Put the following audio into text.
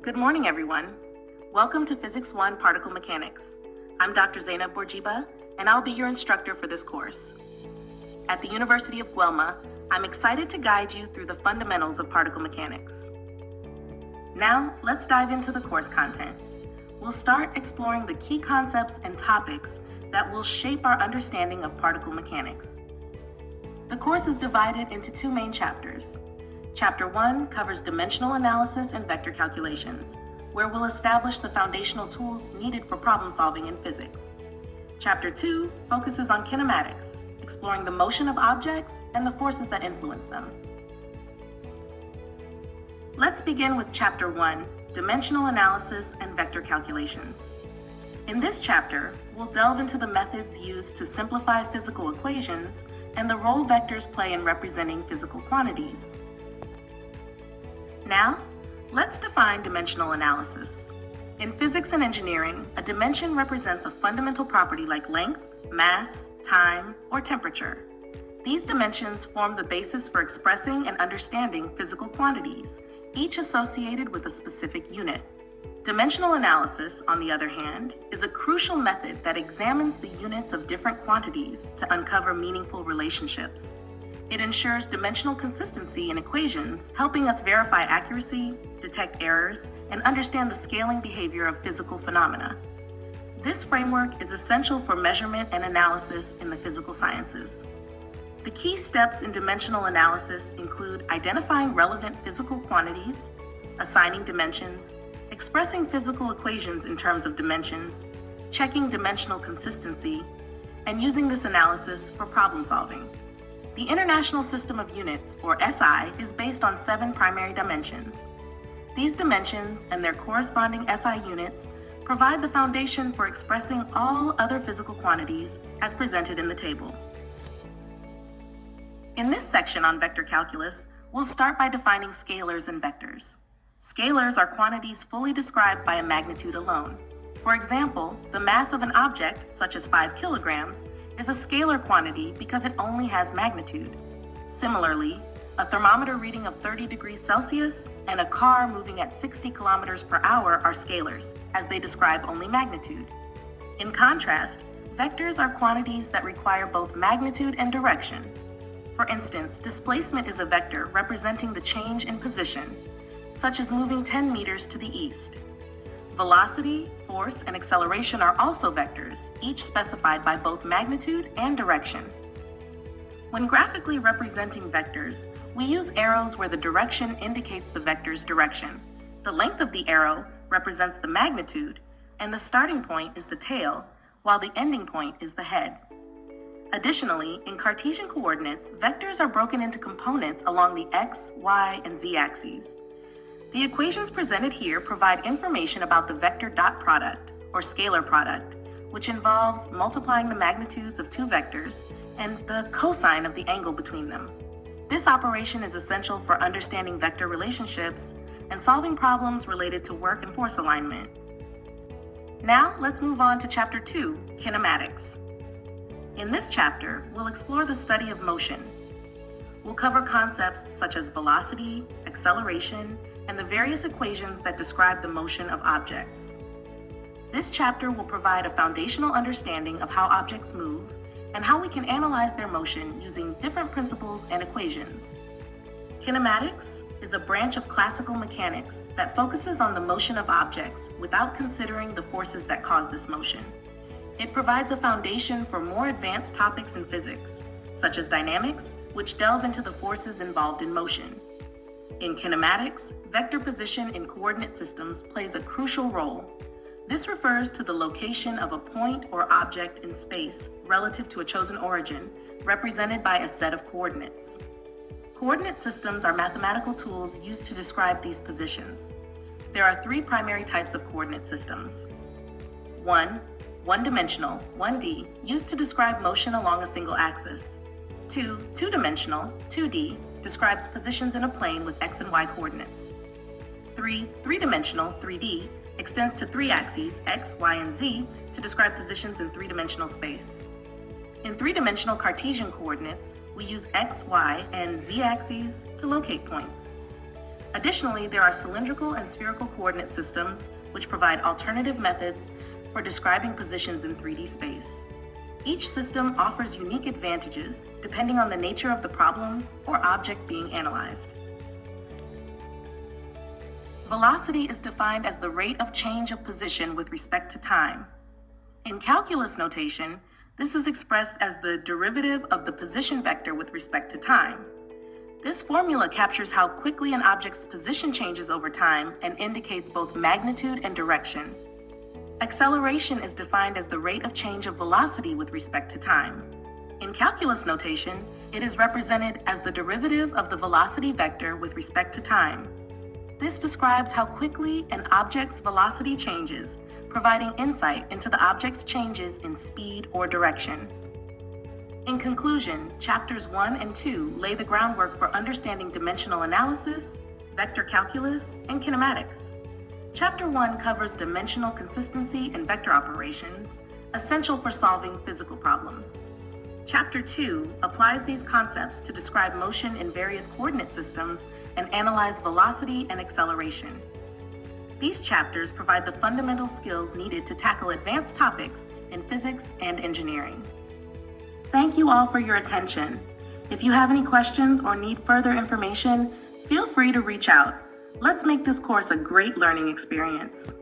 Good morning, everyone. Welcome to Physics 1 Particle Mechanics. I'm Dr. Zeyneb BORDJIBA, and I'll be your instructor for this course. At the University of Guelma, I'm excited to guide you through the fundamentals of particle mechanics. Now, let's dive into the course content. We'll start exploring the key concepts and topics that will shape our understanding of particle mechanics. The course is divided into two main chapters. Chapter 1 covers dimensional analysis and vector calculations, where we'll establish the foundational tools needed for problem solving in physics. Chapter 2 focuses on kinematics, exploring the motion of objects and the forces that influence them. Let's begin with Chapter 1, Dimensional Analysis and Vector Calculations. In this chapter, we'll delve into the methods used to simplify physical equations and the role vectors play in representing physical quantities. Now, let's define dimensional analysis. In physics and engineering, a dimension represents a fundamental property like length, mass, time, or temperature. These dimensions form the basis for expressing and understanding physical quantities, each associated with a specific unit. Dimensional analysis, on the other hand, is a crucial method that examines the units of different quantities to uncover meaningful relationships. It ensures dimensional consistency in equations, helping us verify accuracy, detect errors, and understand the scaling behavior of physical phenomena. This framework is essential for measurement and analysis in the physical sciences. The key steps in dimensional analysis include identifying relevant physical quantities, assigning dimensions, expressing physical equations in terms of dimensions, checking dimensional consistency, and using this analysis for problem solving. The International System of Units, or SI, is based on 7 primary dimensions. These dimensions and their corresponding SI units provide the foundation for expressing all other physical quantities as presented in the table. In this section on vector calculus, we'll start by defining scalars and vectors. Scalars are quantities fully described by a magnitude alone. For example, the mass of an object, such as 5 kilograms, is a scalar quantity because it only has magnitude. Similarly, a thermometer reading of 30 degrees Celsius and a car moving at 60 kilometers per hour are scalars, as they describe only magnitude. In contrast, vectors are quantities that require both magnitude and direction. For instance, displacement is a vector representing the change in position, such as moving 10 meters to the east. Velocity, force, and acceleration are also vectors, each specified by both magnitude and direction. When graphically representing vectors, we use arrows where the direction indicates the vector's direction. The length of the arrow represents the magnitude, and the starting point is the tail, while the ending point is the head. Additionally, in Cartesian coordinates, vectors are broken into components along the x, y, and z axes. The equations presented here provide information about the vector dot product, or scalar product, which involves multiplying the magnitudes of two vectors and the cosine of the angle between them. This operation is essential for understanding vector relationships and solving problems related to work and force alignment. Now, let's move on to Chapter 2, Kinematics. In this chapter, we'll explore the study of motion. We'll cover concepts such as velocity, acceleration, and the various equations that describe the motion of objects. This chapter will provide a foundational understanding of how objects move and how we can analyze their motion using different principles and equations. Kinematics is a branch of classical mechanics that focuses on the motion of objects without considering the forces that cause this motion. It provides a foundation for more advanced topics in physics, such as dynamics, which delve into the forces involved in motion. In kinematics, vector position in coordinate systems plays a crucial role. This refers to the location of a point or object in space relative to a chosen origin, represented by a set of coordinates. Coordinate systems are mathematical tools used to describe these positions. There are 3 primary types of coordinate systems. 1. One-dimensional, 1D, used to describe motion along a single axis. 2. Two-dimensional, 2D, describes positions in a plane with x and y coordinates. 3. Three-dimensional, 3D, extends to 3 axes, x, y, and z, to describe positions in 3-dimensional space. In 3-dimensional Cartesian coordinates, we use x, y, and z axes to locate points. Additionally, there are cylindrical and spherical coordinate systems, which provide alternative methods for describing positions in 3D space. Each system offers unique advantages depending on the nature of the problem or object being analyzed. Velocity is defined as the rate of change of position with respect to time. In calculus notation, this is expressed as the derivative of the position vector with respect to time. This formula captures how quickly an object's position changes over time and indicates both magnitude and direction. Acceleration is defined as the rate of change of velocity with respect to time. In calculus notation, it is represented as the derivative of the velocity vector with respect to time. This describes how quickly an object's velocity changes, providing insight into the object's changes in speed or direction. In conclusion, chapters 1 and 2 lay the groundwork for understanding dimensional analysis, vector calculus, and kinematics. Chapter 1 covers dimensional consistency and vector operations, essential for solving physical problems. Chapter 2 applies these concepts to describe motion in various coordinate systems and analyze velocity and acceleration. These chapters provide the fundamental skills needed to tackle advanced topics in physics and engineering. Thank you all for your attention. If you have any questions or need further information, feel free to reach out. Let's make this course a great learning experience.